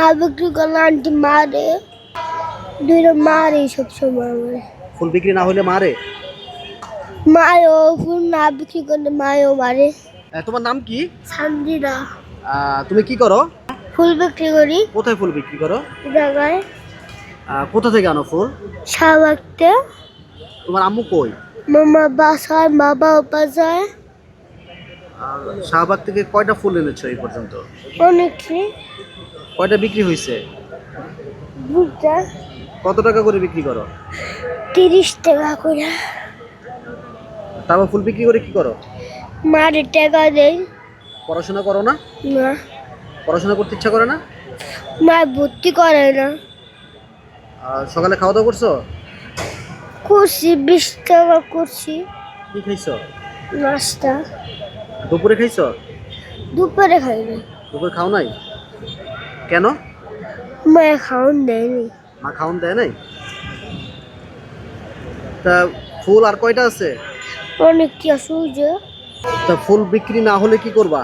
না বিক্রি করলে আন্টি মারে, দুইটা মারে সবসময় আমার। ফুল বিক্রি না হলে মারে? মায়ও ফুল না বিক্রি করলে মায়ও মারে। তোমার নাম কি? সান্দিরা। তুমি কি করো? ফুল বিক্রি করি কোথায় ফুল বিক্রি করো? জায়গায় কোথা থেকে আনো ফুল? শাহবাগতে। তোমার আম্মু কই? মামা বাসায়, বাবা বাসায়। শাহবাগ থেকে কয়টা ফুল এনেছো এই পর্যন্ত? অনেকে কয়টা বিক্রি হয়েছে? দুটা। কত টাকা করে বিক্রি করো? 30 টাকা করে। তারপর ফুল বিক্রি করে কি করো? মারে টাকা দেয়। পড়াশোনা করো না? না, পড়াশোনা করতে ইচ্ছা করে না? মা ভর্তি করে না। সকালে খাওয়া দাওয়া করছো? করছি 20 টাকা করছি কি খাইছো? নাস্তা। দুপুরে খাইছো? দুপুরে খাই না, দুপুরে খাও নাই কেন? মা খাওয়ান দেয়নি। মা খাওন দেয় নাই? তা ফুল আর কয়টা আছে? অনেকটি সূর্য। তা ফুল বিক্রি না হলে কি করবা?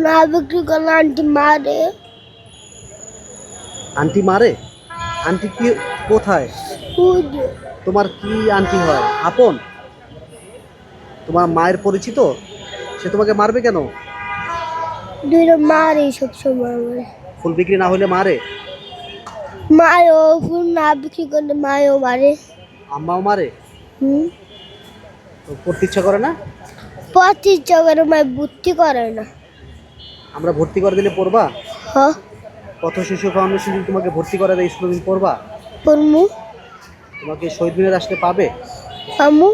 না বিক্রি করলে আন্টি মারে। আন্টি মারে? আন্টি কি কোথায়? সূর্য। তোমার কি আন্টি হয়? আপন? তোমার মায়ের পরিচিত? সে তোমাকে মারবে কেন? দুইটা মারে সবসময় আমার। ফুল বিক্রি না হলে মারে? মায়ও ফুল না বিক্রি করলে মায়ও মারে। আম্মাও মারে? হুম, তো পড়তে ইচ্ছা করে না? 25 টাকার মায় ভর্তি করে না। আমরা ভর্তি করে দিলে পড়বা? হ, পথ শিশু ফাউন্ডেশন যদি তোমাকে ভর্তি করে দেয় স্কুলে, তুমি পড়বা? পড়মু। তোমাকে শহীদ মিনার আসলে পাবে? আমু।